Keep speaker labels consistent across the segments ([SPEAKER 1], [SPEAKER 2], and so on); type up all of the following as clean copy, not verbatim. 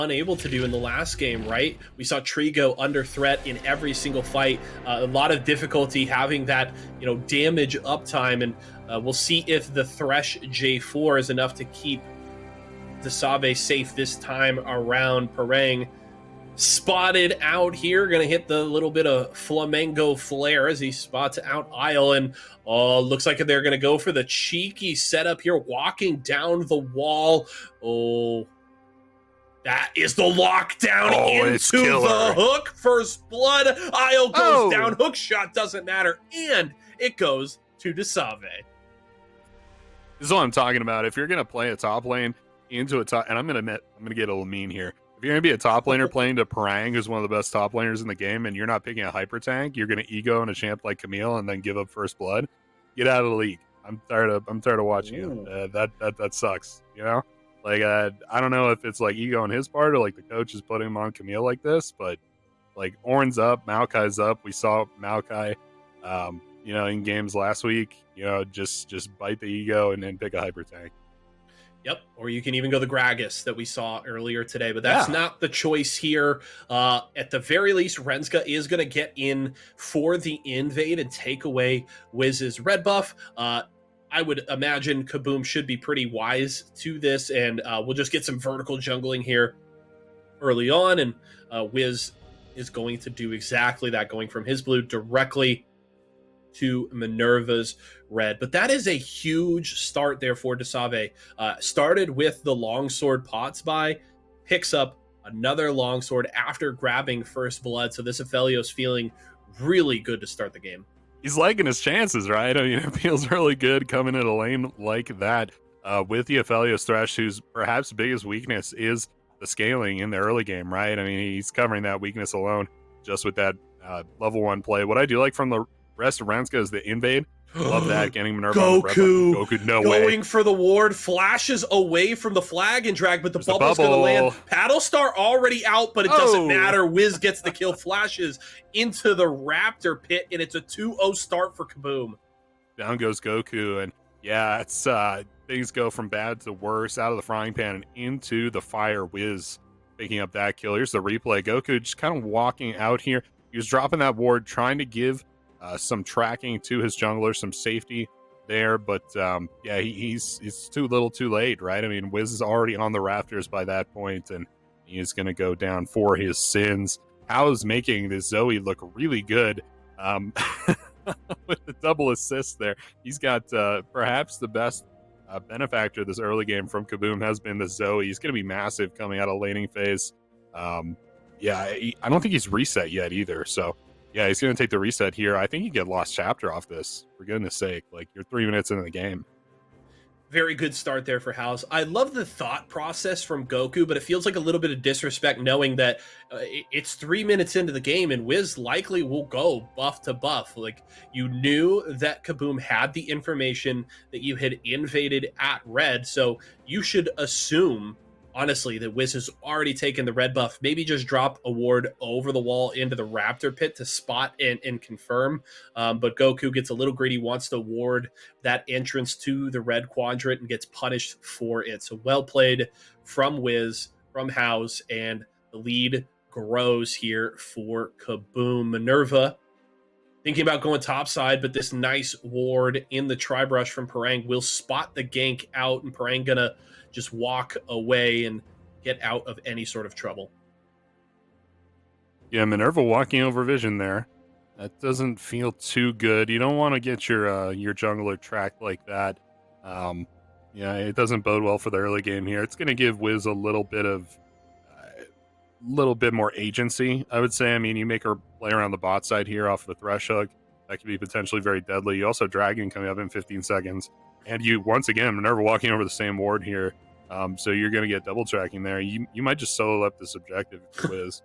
[SPEAKER 1] unable to do in the last game, right? We saw Tree go under threat in every single fight. A lot of difficulty having that, damage uptime, and we'll see if the Thresh J4 is enough to keep Desave safe this time around. Parang spotted out here, gonna hit the little bit of Flamengo flare as he spots out Isle, and looks like they're gonna go for the cheeky setup here, walking down the wall. That is the lockdown into the hook. First blood. Isle goes down. Hook shot doesn't matter, and it goes to Desave.
[SPEAKER 2] This is what I'm talking about. If you're gonna play a top lane into a top, and I'm gonna get a little mean here. If you're going to be a top laner playing to Parang, who's one of the best top laners in the game, and you're not picking a hyper tank, you're going to ego in a champ like Camille and then give up first blood. Get out of the league. I'm tired of watching it. That sucks. Like I don't know if it's like ego on his part or like the coach is putting him on Camille like this, but like Ornn's up, Maokai's up. We saw Maokai, in games last week. Just bite the ego and then pick a hyper tank.
[SPEAKER 1] Yep, or you can even go the Gragas that we saw earlier today, but that's not the choice here. At the very least, Rensga is going to get in for the invade and take away Wiz's red buff. I would imagine KaBuM should be pretty wise to this, and we'll just get some vertical jungling here early on, and Wiz is going to do exactly that, going from his blue directly to Minerva's red. But that is a huge start there for Desave. Started with the longsword pots buy, picks up another longsword after grabbing first blood. So this Aphelios feeling really good to start the game.
[SPEAKER 2] He's liking his chances, right? I mean, it feels really good coming in a lane like that with the Aphelios Thresh, whose perhaps biggest weakness is the scaling in the early game, right? I mean, he's covering that weakness alone just with that level 1 play. What I do like from the rest of Rensga is the invade. Love that, getting Minerva on the Goku, no way.
[SPEAKER 1] Going for the ward, flashes away from the flag and drag, but the bubble's going to land. Paddlestar already out, but it doesn't matter. Wiz gets the kill, flashes into the Raptor pit, and it's a 2-0 start for KaBuM.
[SPEAKER 2] Down goes Goku, and yeah, it's things go from bad to worse, out of the frying pan and into the fire. Wiz picking up that kill. Here's the replay. Goku just kind of walking out here. He was dropping that ward, trying to give some tracking to his jungler, some safety there, but he's too little too late, right? I mean, Wiz is already on the rafters by that point, and he's going to go down for his sins. How's making this Zoe look really good with the double assist there. He's got perhaps the best benefactor this early game from KaBuM has been the Zoe. He's going to be massive coming out of laning phase. I don't think he's reset yet either, so yeah, he's going to take the reset here. I think you get lost chapter off this, for goodness sake. Like, you're 3 minutes into the game.
[SPEAKER 1] Very good start there for House. I love the thought process from Goku, but it feels like a little bit of disrespect knowing that it's 3 minutes into the game and Wiz likely will go buff to buff. Like, you knew that KaBuM had the information that you had invaded at red, so you should assume, honestly, that Wiz has already taken the red buff. Maybe just drop a ward over the wall into the Raptor pit to spot and confirm. But Goku gets a little greedy, wants to ward that entrance to the red quadrant and gets punished for it. So well played from Wiz, from House, and the lead grows here for KaBuM. Minerva thinking about going topside, but this nice ward in the tri-brush from Parang will spot the gank out, and Parang gonna just walk away and get out of any sort of trouble.
[SPEAKER 2] Yeah, Minerva walking over vision there. That doesn't feel too good. You don't want to get your jungler tracked like that. It doesn't bode well for the early game here. It's going to give Wiz a little bit more agency, I would say. I mean, you make her play around the bot side here off the Thresh hook. That could be potentially very deadly. You also Dragon coming up in 15 seconds. And you, once again, Minerva walking over the same ward here. So you're going to get double tracking there. You might just solo up this objective if you Wiz.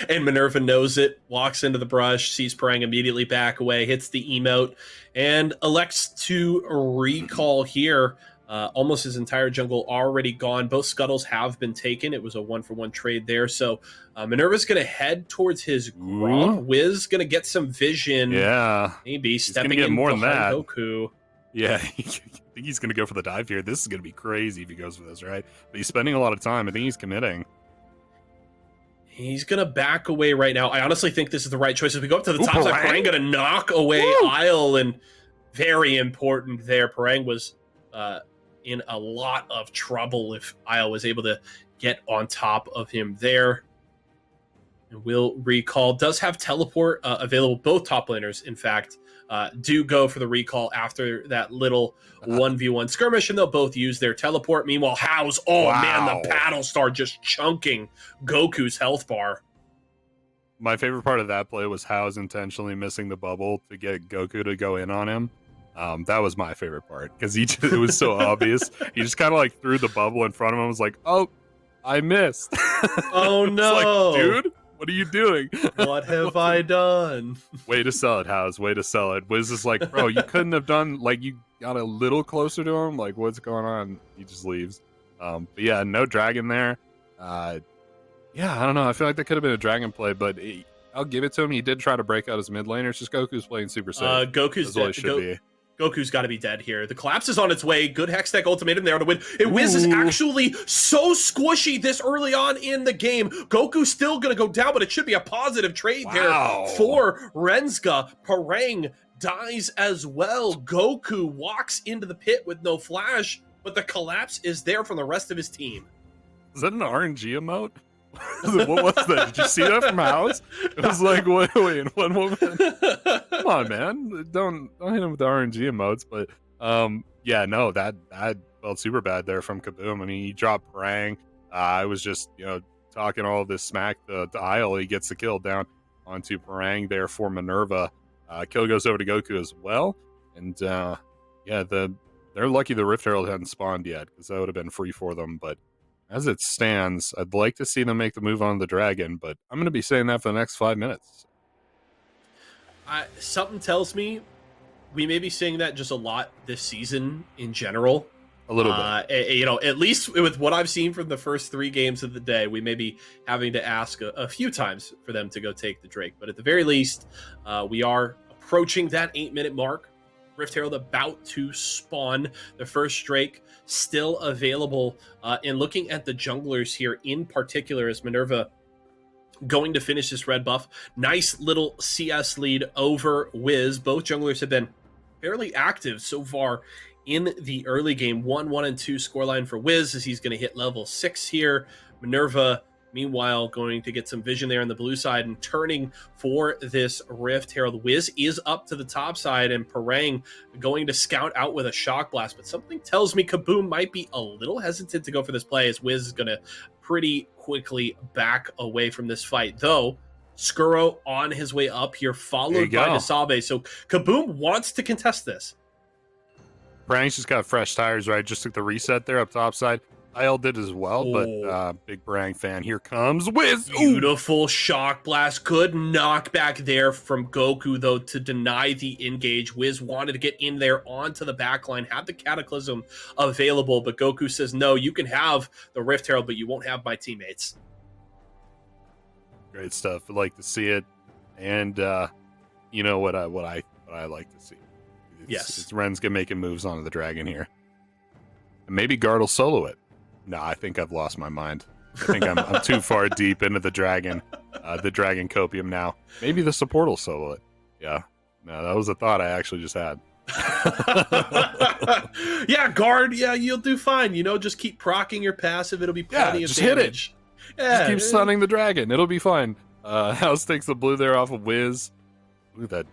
[SPEAKER 1] And Minerva knows it, walks into the brush, sees Parang immediately back away, hits the emote, and elects to recall here. Almost his entire jungle already gone. Both scuttles have been taken. It was a 1-for-1 trade there. So Minerva's going to head towards his Gromp. Wiz going to get some vision.
[SPEAKER 2] Yeah.
[SPEAKER 1] Maybe stepping in more behind Goku.
[SPEAKER 2] Yeah, I think he's going to go for the dive here. This is going to be crazy if he goes for this, right? But he's spending a lot of time. I think he's committing.
[SPEAKER 1] He's going to back away right now. I honestly think this is the right choice. As we go up to the top side,
[SPEAKER 2] Parang
[SPEAKER 1] Parang going to knock away Isle, and very important there. Parang was in a lot of trouble if Isle was able to get on top of him there. And will recall, does have teleport available. Both top laners, in fact, do go for the recall after that little 1v1 skirmish, and they'll both use their teleport. Meanwhile, How's, man, the Battle Star just chunking Goku's health bar.
[SPEAKER 2] My favorite part of that play was How's intentionally missing the bubble to get Goku to go in on him. That was my favorite part, because it was so obvious. He just kind of like threw the bubble in front of him and was like, oh, I missed.
[SPEAKER 1] Oh, no.
[SPEAKER 2] Like, dude, what are you doing?
[SPEAKER 1] What have I done?
[SPEAKER 2] Way to sell it, House. Way to sell it. Wiz is like, bro, you couldn't have done, like, you got a little closer to him. Like, what's going on? He just leaves. But yeah, no dragon there. Yeah, I don't know. I feel like that could have been a dragon play, but I'll give it to him. He did try to break out his mid laner. It's just Goku's playing super safe.
[SPEAKER 1] Goku's
[SPEAKER 2] dead. Should be.
[SPEAKER 1] Goku's got to be dead here. The collapse is on its way. Good Hextech ultimatum there to win. And Wiz is actually so squishy this early on in the game. Goku's still going to go down, but it should be a positive trade there for Rensga. Parang dies as well. Goku walks into the pit with no flash, but the collapse is there from the rest of his team.
[SPEAKER 2] Is that an RNG emote? What was that? Did you see that from House? It was like, wait, in one moment. Come on, man. Don't hit him with the RNG emotes. But yeah, no, that felt super bad there from KaBuM. I mean, he dropped Parang. I was just, talking all this smack to Isle. He gets the kill down onto Parang there for Minerva. Kill goes over to Goku as well. And yeah, they're lucky the Rift Herald hadn't spawned yet, because that would have been free for them. But as it stands, I'd like to see them make the move on the dragon, but I'm going to be saying that for the next 5 minutes.
[SPEAKER 1] Something tells me we may be seeing that just a lot this season in general.
[SPEAKER 2] A little bit.
[SPEAKER 1] At least with what I've seen from the first 3 games of the day, we may be having to ask a few times for them to go take the Drake. But at the very least, we are approaching that 8-minute mark. Rift Herald about to spawn. The first Drake still available. And looking at the junglers here in particular, as Minerva going to finish this red buff. Nice little CS lead over Wiz. Both junglers have been fairly active so far in the early game. 1-1 and 2 scoreline for Wiz as he's going to hit level 6 here. Minerva, meanwhile, going to get some vision there on the blue side and turning for this Rift Herald. Wiz is up to the top side, and Parang going to scout out with a shock blast. But something tells me KaBuM might be a little hesitant to go for this play, as Wiz is going to pretty quickly back away from this fight. Though, Skuro on his way up here, followed by Nasabe. So KaBuM wants to contest this.
[SPEAKER 2] Parang's just got fresh tires, right? Just took the reset there up top side. Isle did as well, but big Parang fan. Here comes Wiz.
[SPEAKER 1] Beautiful shock blast. Good knockback there from Goku, though, to deny the engage. Wiz wanted to get in there onto the backline, have the Cataclysm available, but Goku says, no, you can have the Rift Herald, but you won't have my teammates.
[SPEAKER 2] Great stuff. I'd like to see it. And you know what I like to see. It's Rensga making moves onto the dragon here. And maybe Guard will solo it. No, I think I've lost my mind. I think I'm too far deep into the dragon copium now. Maybe the support will solo it. Yeah. No, that was a thought I actually just had.
[SPEAKER 1] Yeah, Guard, you'll do fine. Just keep proccing your passive. It'll be plenty of
[SPEAKER 2] just
[SPEAKER 1] damage.
[SPEAKER 2] Hit it. Yeah, just keep stunning the dragon. It'll be fine. House takes the blue there off of Wiz. Look at that.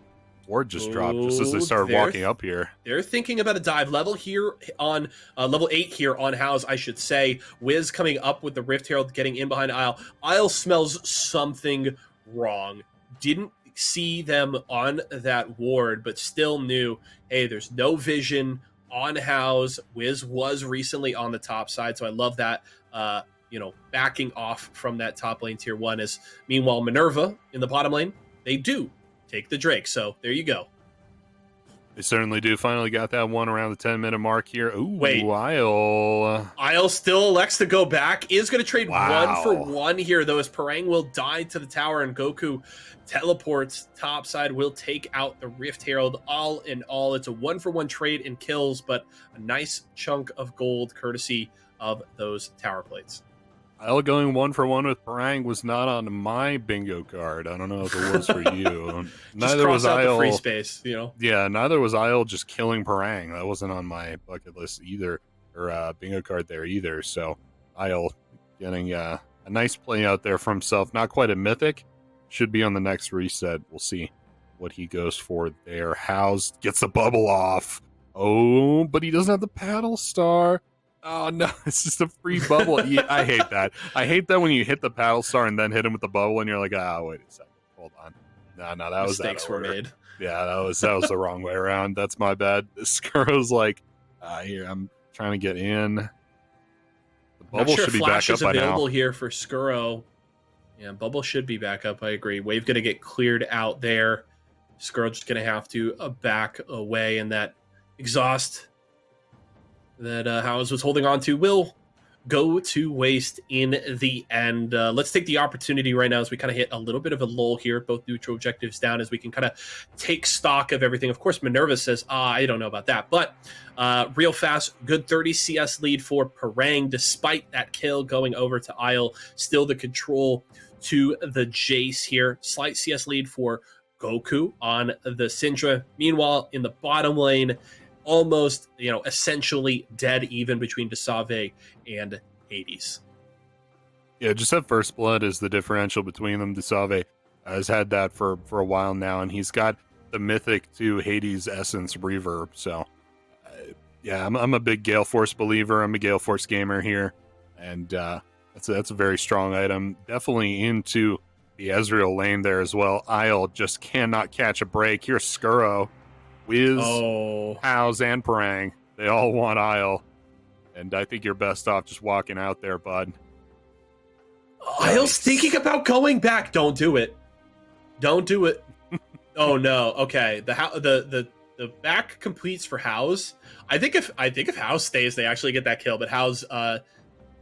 [SPEAKER 2] Ward just dropped just as they started walking up here. They're
[SPEAKER 1] thinking about a dive level here on level 8 here on House, I should say. Wiz coming up with the Rift Herald, getting in behind Isle. Isle smells something wrong. Didn't see them on that ward, but still knew, hey, there's no vision on House. Wiz was recently on the top side, so I love that. Backing off from that top lane tier 1 is meanwhile Minerva in the bottom lane. They do take the Drake. So there you go.
[SPEAKER 2] They certainly do. Finally got that one around the 10-minute mark here. Ooh,
[SPEAKER 1] Wait.
[SPEAKER 2] Isle.
[SPEAKER 1] Isle still elects to go back, is going to trade one for
[SPEAKER 2] Wow.
[SPEAKER 1] one here, though, as Parang will die to the tower and Goku teleports topside, will take out the Rift Herald. All in all, it's a 1-for-1 trade in kills, but a nice chunk of gold courtesy of those tower plates.
[SPEAKER 2] Isle going 1-for-1 with Parang was not on my bingo card. I don't know if it was for you.
[SPEAKER 1] Neither was out Isle. The free space, you know?
[SPEAKER 2] Yeah, neither was Isle just killing Parang. That wasn't on my bucket list either, or bingo card there either. So Isle getting a nice play out there for himself. Not quite a mythic. Should be on the next reset. We'll see what he goes for there. House gets the bubble off. Oh, but he doesn't have the paddle star. Oh, no, it's just a free bubble. Yeah, I hate that. I hate that when you hit the paddle star and then hit him with the bubble and you're like, wait a second. Hold on. No, that was
[SPEAKER 1] mistakes were made.
[SPEAKER 2] Yeah, that was the wrong way around. That's my bad. Skirrow's like, here, I'm trying to get in. The bubble should be back up by now.
[SPEAKER 1] Available here for Skirrow. Yeah, bubble should be back up. I agree. Wave going to get cleared out there. Skirrow just going to have to back away, and that exhaust that Howes was holding on to will go to waste in the end. Let's take the opportunity right now as we kind of hit a little bit of a lull here, both neutral objectives down, as we can kind of take stock of everything. Of course, Minerva says, I don't know about that, but real fast, good 30 CS lead for Parang, despite that kill going over to Isle. Still the control to the Jace here. Slight CS lead for Goku on the Syndra. Meanwhile, in the bottom lane, almost, essentially dead even between Desave and Hades.
[SPEAKER 2] Yeah, just that first blood is the differential between them. Desave has had that for a while now, and he's got the mythic to Hades essence reverb. So, yeah, I'm a big Gale Force believer. I'm a Gale Force gamer here, and that's a very strong item. Definitely into the Ezreal lane there as well. Isle just cannot catch a break. Here's Skirrow. Wiz, House, and Parang. They all want Isle. And I think you're best off just walking out there, bud.
[SPEAKER 1] Isle's thinking about going back. Don't do it. Don't do it. Oh no. Okay. The back completes for House. I think if House stays, they actually get that kill. But House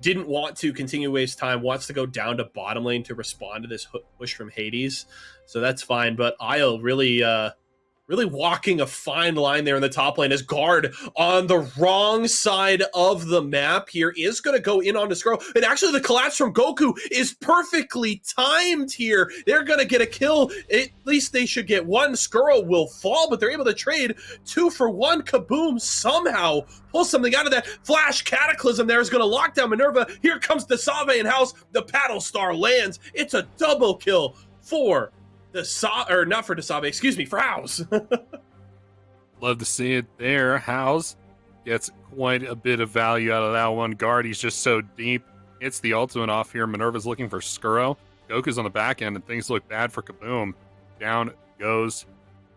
[SPEAKER 1] didn't want to continue to waste time. Wants to go down to bottom lane to respond to this push from Hades. So that's fine. But Isle really walking a fine line there in the top lane as Guard on the wrong side of the map here is going to go in on the Skirrow. And actually the collapse from Goku is perfectly timed here. They're going to get a kill. At least they should get one. Skirrow will fall, but they're able to trade 2-for-1. KaBuM somehow pull something out of that. Flash Cataclysm there is going to lock down Minerva. Here comes Desave and House. The Paddle Star lands. It's a double kill for not for Desave, excuse me, for House.
[SPEAKER 2] Love to see it there. House gets quite a bit of value out of that one. Guard, he's just so deep. It's the ultimate off here. Minerva's looking for Skirrow. Goku's on the back end, and things look bad for KaBuM. Down goes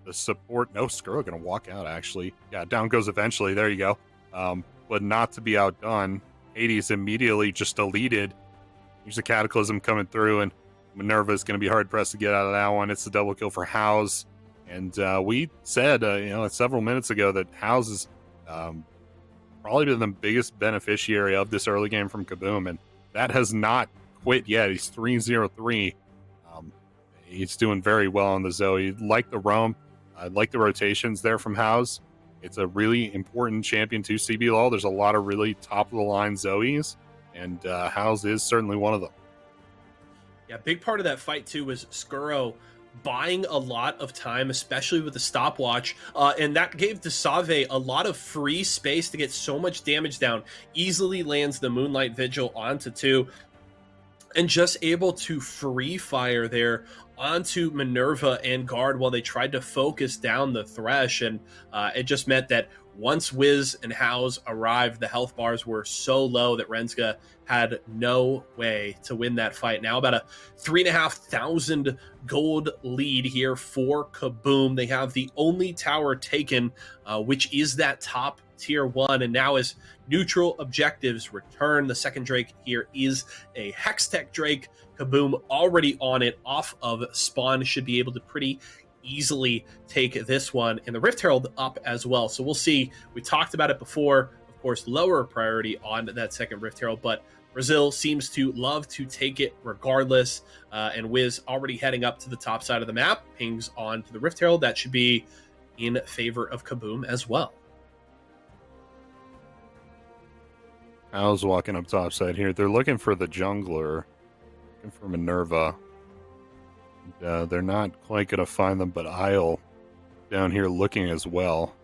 [SPEAKER 2] the support. No, Skirrow going to walk out, actually. Yeah, down goes eventually. There you go. But not to be outdone. Hades immediately just deleted. Here's a Cataclysm coming through, and Minerva is going to be hard-pressed to get out of that one. It's a double kill for House. And we said, several minutes ago that House is probably been the biggest beneficiary of this early game from KaBuM, and that has not quit yet. He's 3-0-3. He's doing very well on the Zoe. Like the roam. I like the rotations there from House. It's a really important champion to CBLOL. There's a lot of really top-of-the-line Zoes, and House is certainly one of them.
[SPEAKER 1] Yeah, big part of that fight, too, was Skirrow buying a lot of time, especially with the stopwatch, and that gave Desave a lot of free space to get so much damage down. Easily lands the Moonlight Vigil onto 2, and just able to free fire there onto Minerva and Guard while they tried to focus down the Thresh, and it just meant that once Wiz and House arrived, the health bars were so low that Rensga had no way to win that fight. Now about a 3,500 gold lead here for KaBuM. They have the only tower taken, which is that top tier 1. And now as neutral objectives return, the second Drake here is a Hextech Drake. KaBuM already on it off of spawn, should be able to pretty easily take this one, and the Rift Herald up as well. So we'll see. We talked about it before. Of course, lower priority on that second Rift Herald, but Brazil seems to love to take it regardless. And Wiz already heading up to the top side of the map, pings on to the Rift Herald. That should be in favor of KaBuM as well.
[SPEAKER 2] Al's walking up top side here. They're looking for the jungler, looking for Minerva. They're not quite going to find them, but Isle down here looking as well.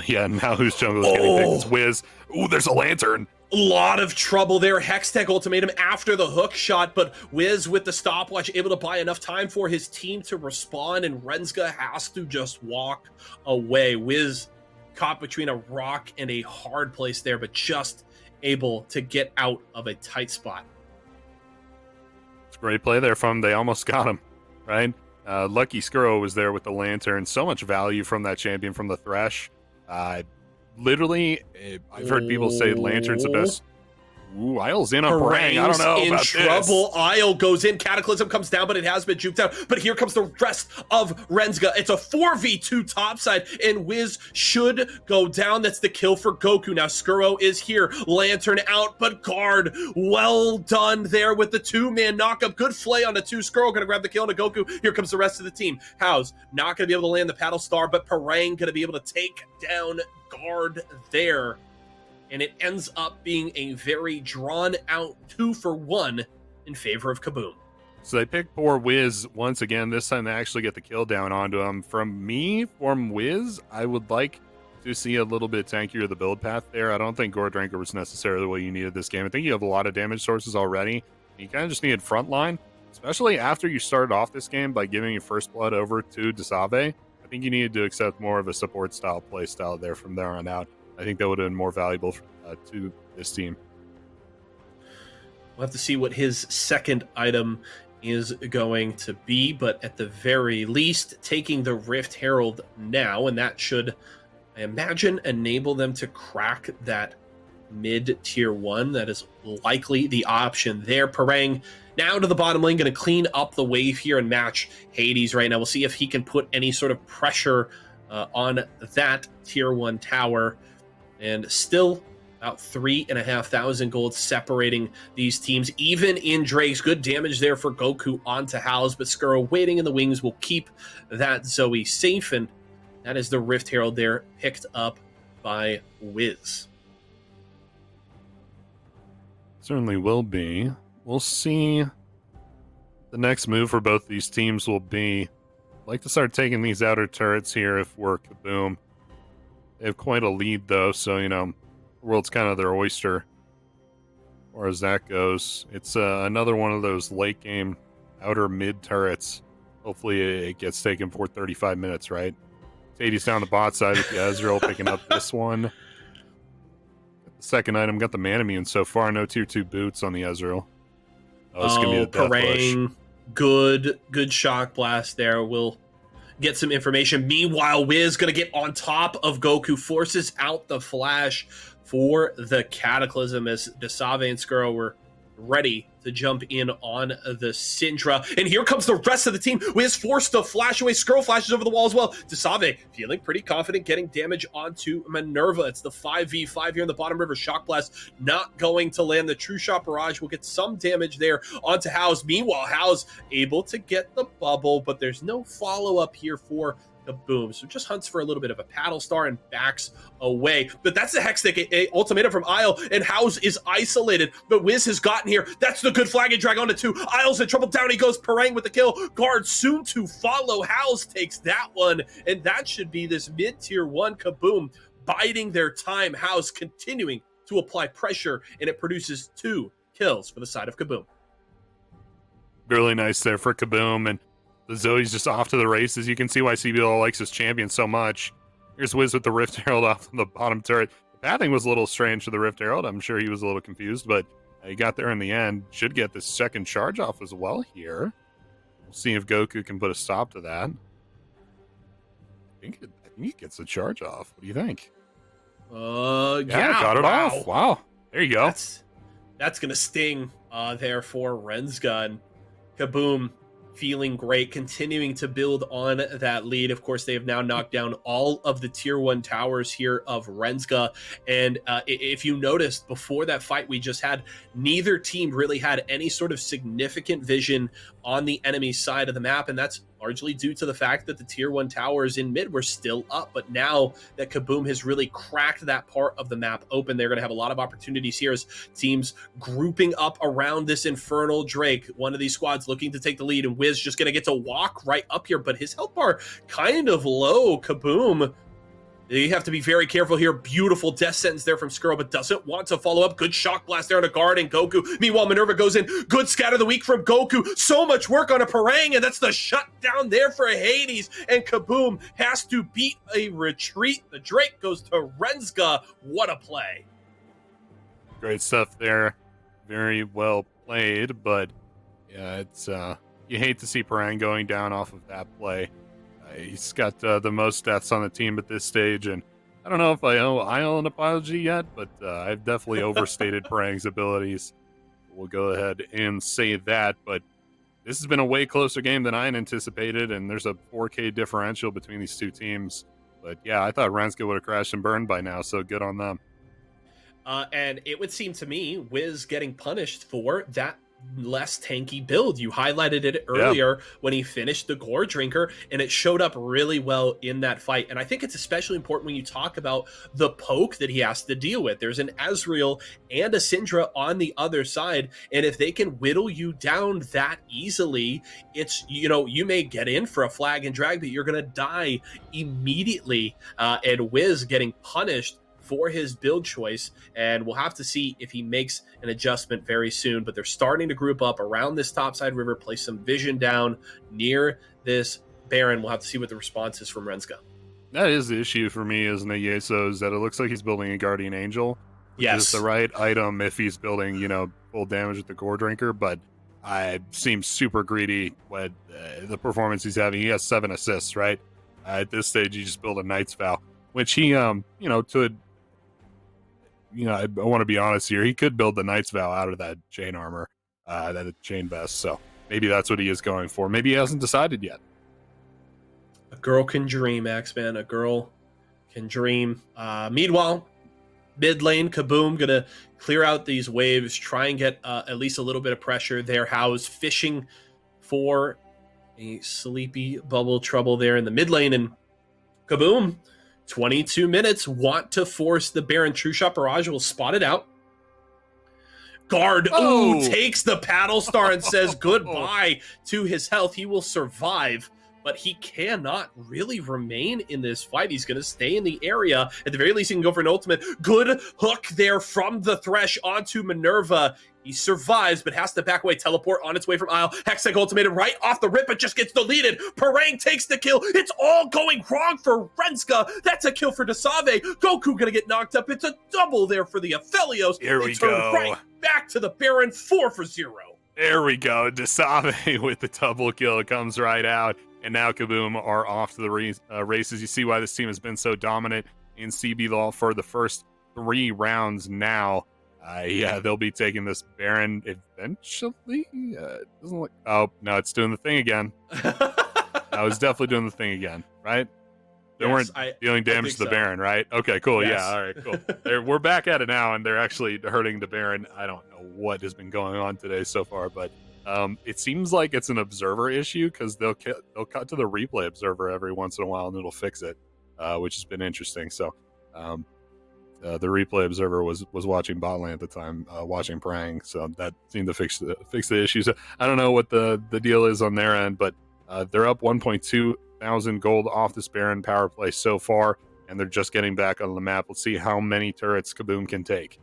[SPEAKER 2] Yeah, now whose jungle is getting picked? It's Wiz. Ooh, there's a lantern.
[SPEAKER 1] A lot of trouble there. Hextech ultimatum after the hook shot, but Wiz with the stopwatch able to buy enough time for his team to respond, and Rensga has to just walk away. Wiz caught between a rock and a hard place there, but just able to get out of a tight spot.
[SPEAKER 2] It's a great play there from they almost got him, right? Lucky Skuro was there with the lantern. So much value from that champion from the Thresh. Literally, I've heard people say lantern's the best. Ooh, Isle's in on Parang. I don't know
[SPEAKER 1] in
[SPEAKER 2] about
[SPEAKER 1] trouble.
[SPEAKER 2] this.
[SPEAKER 1] Isle goes in. Cataclysm comes down, but it has been juked out. But here comes the rest of Rensga. It's a 4v2 topside, and Wiz should go down. That's the kill for Goku. Now Skuro is here. Lantern out, but guard. Well done there with the two-man knockup. Good flay on the two. Skuro going to grab the kill on Goku. Here comes the rest of the team. House not going to be able to land the paddle star, but Parang going to be able to take down guard there. And it ends up being a very drawn-out 2-for-1 in favor of KaBuM.
[SPEAKER 2] So they pick poor Wiz once again. This time they actually get the kill down onto him. From Wiz, I would like to see a little bit tankier the build path there. I don't think Gore Drinker was necessarily what you needed this game. I think you have a lot of damage sources already. You kind of just needed frontline, especially after you started off this game by giving your first blood over to Desave. I think you needed to accept more of a support-style play style there from there on out. I think that would have been more valuable to this team.
[SPEAKER 1] We'll have to see what his second item is going to be, but at the very least, taking the Rift Herald now, and that should, I imagine, enable them to crack that mid-tier 1. That is likely the option there. Parang now to the bottom lane, going to clean up the wave here and match Hades right now. We'll see if he can put any sort of pressure on that tier 1 tower. And still about 3,500 gold separating these teams. Even in Drake's, good damage there for Goku onto House, but Skuro waiting in the wings will keep that Zoe safe, and that is the Rift Herald there, picked up by Wiz.
[SPEAKER 2] Certainly will be. We'll see. The next move for both these teams will be, I'd like to start taking these outer turrets here if we're KaBuM. They have quite a lead, though, so, you know, the world's kind of their oyster. As far as that goes, it's another one of those late-game outer mid turrets. Hopefully it gets taken for 35 minutes, right? Hades down the bot side with the Ezreal picking up this one. Got the second item, got the Manamune so far. No tier 2 boots on the Ezreal. Oh, it's going to be the death
[SPEAKER 1] Parang,
[SPEAKER 2] push.
[SPEAKER 1] Good shock blast there. We'll get some information. Meanwhile, Wiz going to get on top of Goku, forces out the flash for the Cataclysm as Desave and Skuro were ready to jump in on the Syndra. And here comes the rest of the team. Wiz forced to flash away. Skuro flashes over the wall as well. Desave feeling pretty confident getting damage onto Minerva. It's the 5v5 here in the bottom river. Shock Blast not going to land. The True Shot Barrage will get some damage there onto House. Meanwhile, House able to get the bubble, but there's no follow-up here for KaBuM. So just hunts for a little bit of a paddle star and backs away. But that's the Hextech ultimatum from Isle, and House is isolated. But Wiz has gotten here. That's the good flag and drag on to 2. Isle's in trouble. Down he goes. Parang with the kill. Guard soon to follow. House takes that one, and that should be this mid-tier 1 KaBuM biding their time. House continuing to apply pressure, and it produces 2 kills for the side of KaBuM.
[SPEAKER 2] Really nice there for KaBuM, and the Zoe's just off to the races. You can see why CBLOL likes his champion so much. Here's Wiz with the Rift Herald off on the bottom turret. The pathing was a little strange for the Rift Herald. I'm sure he was a little confused, but he got there in the end. Should get the second charge off as well here. We'll see if Goku can put a stop to that. I think he gets the charge off. What do you think?
[SPEAKER 1] Yeah,
[SPEAKER 2] got it off. Wow. There you go.
[SPEAKER 1] That's going to sting there for Rensga. And KaBuM feeling great, continuing to build on that lead. Of course, they have now knocked down all of the tier 1 towers here of Rensga. And if you noticed, before that fight we just had, neither team really had any sort of significant vision on the enemy side of the map, and that's largely due to the fact that the tier 1 towers in mid were still up. But now that KaBuM has really cracked that part of the map open, they're going to have a lot of opportunities here as teams grouping up around this Infernal Drake. One of these squads looking to take the lead, and Wiz just going to get to walk right up here, but his health bar kind of low. KaBuM, you have to be very careful here. Beautiful death sentence there from Skrull, but doesn't want to follow up. Good shock blast there on a guard and Goku. Meanwhile, Minerva goes in. Good scatter of the week from Goku. So much work on a Parang, and that's the shutdown there for Hades. And KaBuM has to beat a retreat. The Drake goes to Rensga. What a play.
[SPEAKER 2] Great stuff there. Very well played, but yeah, it's you hate to see Parang going down off of that play. He's got the most deaths on the team at this stage, and I don't know if I owe Isle an apology yet, but I've definitely overstated Parang's abilities. We'll go ahead and say that, but this has been a way closer game than I had anticipated, and there's a 4K differential between these two teams. But yeah, I thought Rensga would have crashed and burned by now, so good on them.
[SPEAKER 1] And it would seem to me, Wiz getting punished for that less tanky build. You highlighted it earlier when he finished the Gore Drinker, and it showed up really well in that fight. And I think it's especially important when you talk about the poke that he has to deal with. There's an Azrael and a Syndra on the other side, and if they can whittle you down that easily, it's, you know, you may get in for a flag and drag, but you're gonna die immediately. And Wiz getting punished for his build choice, and we'll have to see if he makes an adjustment very soon. But they're starting to group up around this topside river, place some vision down near this Baron. We'll have to see what the response is from Rensga.
[SPEAKER 2] That is the issue for me as an Yeso, is that it looks like he's building a Guardian Angel, which is the right item if he's building, you know, full damage with the Gore Drinker, but I seem super greedy with the performance he's having. He has 7 assists, right? At this stage, you just build a Knight's Vow, which he, you know, I want to be honest here. He could build the Knight's Vow out of that chain armor, that chain vest. So maybe that's what he is going for. Maybe he hasn't decided yet.
[SPEAKER 1] A girl can dream, Axeman. A girl can dream. Meanwhile, mid lane, KaBuM gonna clear out these waves, try and get at least a little bit of pressure there. House fishing for a sleepy bubble trouble there in the mid lane, and KaBuM, 22 minutes, want to force the Baron. True Shot Barrage will spot it out. Guard, takes the paddle star and says goodbye to his health. He will survive, but he cannot really remain in this fight. He's going to stay in the area. At the very least, he can go for an ultimate. Good hook there from the Thresh onto Minerva. He survives, but has to back away. Teleport on its way from Isle. Hextech ultimated right off the rip, but just gets deleted. Parang takes the kill. It's all going wrong for Rensga. That's a kill for Dasave. Goku gonna get knocked up. It's a double there for the Aphelios.
[SPEAKER 2] Here we go.
[SPEAKER 1] Right back to the Baron, 4-0.
[SPEAKER 2] There we go. Dasave with the double kill comes right out. And now KaBuM are off to the races. You see why this team has been so dominant in CBLOL for the first 3 rounds now. Yeah, they'll be taking this Baron eventually. Doesn't look. Oh no, it's doing the thing again. I was definitely doing the thing again, right? They weren't dealing damage to the Baron, right? Okay, cool. Yes. Yeah, all right, cool. We're back at it now, and they're actually hurting the Baron. I don't know what has been going on today so far, but it seems like it's an observer issue because they'll cut to the replay observer every once in a while, and it'll fix it, which has been interesting. So. The replay observer was watching bot lane at the time, watching Parang, so that seemed to fix the issues. I don't know what the deal is on their end, but they're up 1.2 thousand gold off this Baron power play so far, and they're just getting back on the map. Let's see how many turrets KaBuM can take.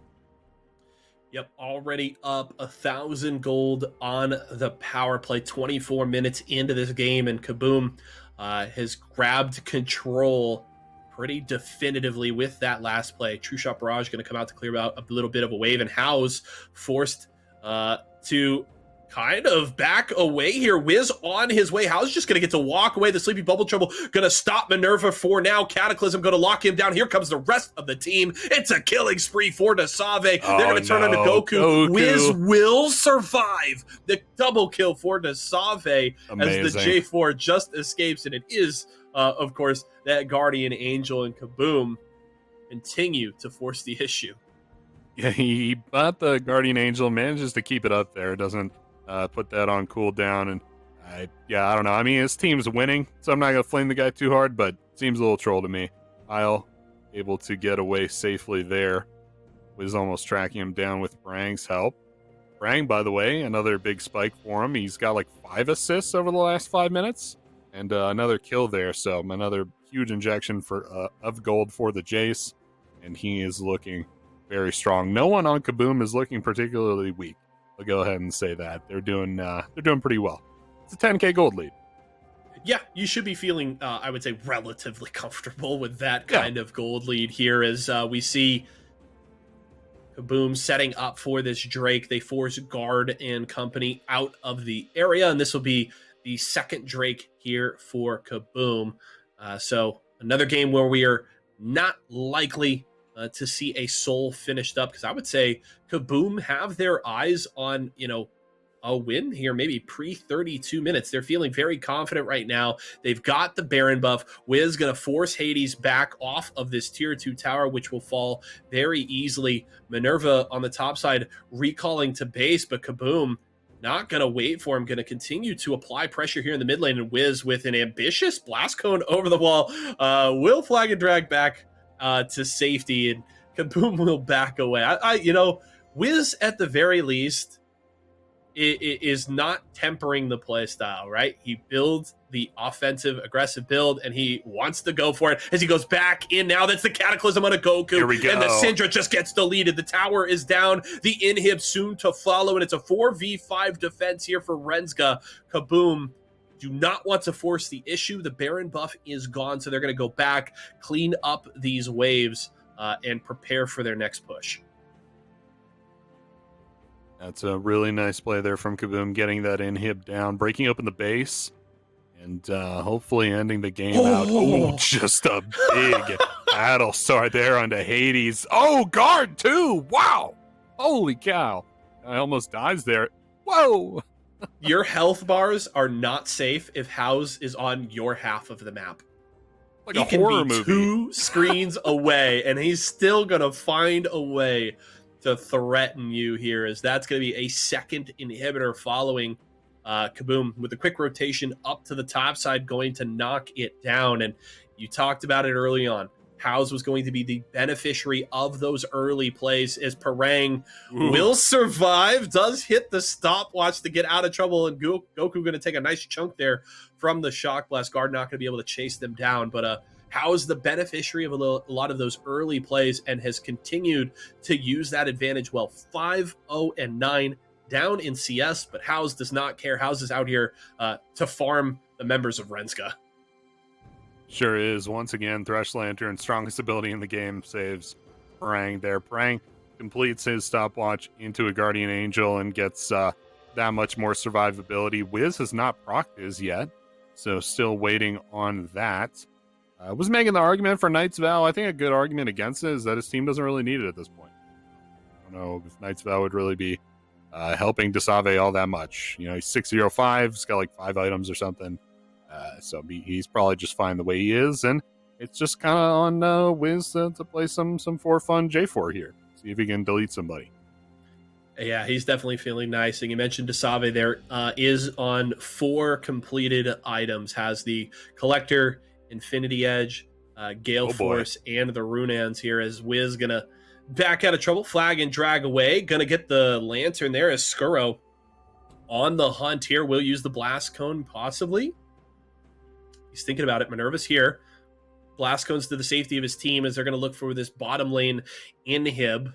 [SPEAKER 1] Yep, already up 1,000 gold on the power play. 24 minutes into this game, and KaBuM has grabbed control pretty definitively with that last play. True Shot Barrage going to come out to clear out a little bit of a wave, and House forced to kind of back away here. Wiz on his way. How's just going to get to walk away. The Sleepy Bubble Trouble going to stop Minerva for now. Cataclysm going to lock him down. Here comes the rest of the team. It's a killing spree for Nasave. They're going to turn onto Goku. Wiz will survive the double kill for Nasave as the J4 just escapes. And it is, of course, that Guardian Angel and KaBuM continue to force the issue.
[SPEAKER 2] Yeah, he bought the Guardian Angel, manages to keep it up there. Doesn't put that on cooldown, and I don't know. I mean, his team's winning, so I'm not gonna flame the guy too hard, but seems a little troll to me. Isle able to get away safely there. Was almost tracking him down with Brang's help. Brang, by the way, another big spike for him. He's got like 5 assists over the last 5 minutes, and another kill there. So another huge injection of gold for the Jace, and he is looking very strong. No one on KaBuM is looking particularly weak. I'll go ahead and say that they're doing pretty well. It's a 10k gold lead.
[SPEAKER 1] Yeah, you should be feeling, I would say, relatively comfortable with that kind of gold lead here as we see KaBuM setting up for this Drake. They force Guard and company out of the area, and this will be the second Drake here for KaBuM. So another game where we are not likely to see a soul finished up, because I would say KaBuM have their eyes on, a win here, maybe pre-32 minutes. They're feeling very confident right now. They've got the Baron buff. Wiz going to force Hades back off of this tier 2 tower, which will fall very easily. Minerva on the top side recalling to base, but KaBuM not going to wait for him, going to continue to apply pressure here in the mid lane, and Wiz with an ambitious blast cone over the wall will flag and drag back to safety, and KaBuM will back away. Wiz at the very least is not tempering the play style, right? He builds the offensive, aggressive build, and he wants to go for it as he goes back in now. That's the Cataclysm on a Goku.
[SPEAKER 2] Here we go.
[SPEAKER 1] And the Syndra just gets deleted. The tower is down. The inhib soon to follow, and it's a 4v5 defense here for Rensga. KaBuM do not want to force the issue. The Baron buff is gone, so they're going to go back, clean up these waves, and prepare for their next push.
[SPEAKER 2] That's a really nice play there from KaBuM, getting that inhib down, breaking open the base, and hopefully ending the game out. Oh, just a big battle start there onto Hades. Oh, guard too! Wow! Holy cow! I almost dies there. Whoa!
[SPEAKER 1] Your health bars are not safe if House is on your half of the map.
[SPEAKER 2] Like a horror movie.
[SPEAKER 1] 2 screens away, and he's still gonna find a way to threaten you here, as that's going to be a second inhibitor following KaBuM with a quick rotation up to the top side, going to knock it down. And you talked about it early on. House was going to be the beneficiary of those early plays, as Parang will survive, does hit the stopwatch to get out of trouble, and Goku going to take a nice chunk there from the Shock Blast. Guard not going to be able to chase them down, but House the beneficiary of a lot of those early plays and has continued to use that advantage well. 5-0-9 down in CS, but House does not care. House is out here to farm the members of Rensga.
[SPEAKER 2] Sure is. Once again, Thresh Lantern, strongest ability in the game, saves Parang there. Parang completes his stopwatch into a Guardian Angel and gets that much more survivability. Wiz has not procced his yet, so still waiting on that. Was making the argument for Knight's Vow. I think a good argument against it is that his team doesn't really need it at this point. I don't know if Knight's Vow would really be helping Desave all that much. He's 605, he's got like 5 items or something. So he's probably just fine the way he is, and it's just kind of on Wiz to play some for fun J4 here. See if he can delete somebody.
[SPEAKER 1] Yeah, he's definitely feeling nice. And you mentioned Desave there is on 4 completed items, has the Collector, Infinity Edge, Gale Force, and the Runans here, as Wiz gonna back out of trouble, flag and drag away. Gonna get the Lantern there as Skuro on the hunt here. Will use the Blast Cone, possibly. He's thinking about it. Minerva's here. Blast Cones to the safety of his team as they're gonna look for this bottom lane inhib.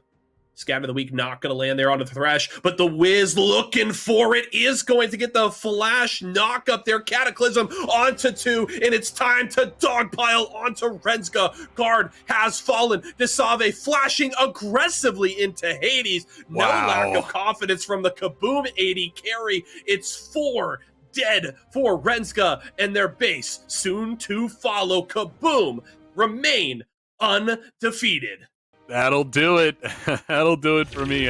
[SPEAKER 1] Scatter of the Week not going to land there onto the Thresh, but the Wiz looking for it is going to get the flash knock up there. Cataclysm onto 2, and it's time to dogpile onto Rensga. Guard has fallen. Desave flashing aggressively into Hades. No lack of confidence from the KaBuM 80 carry. It's 4 dead for Rensga and their base. Soon to follow. KaBuM remain undefeated.
[SPEAKER 2] That'll do it. That'll do it for me.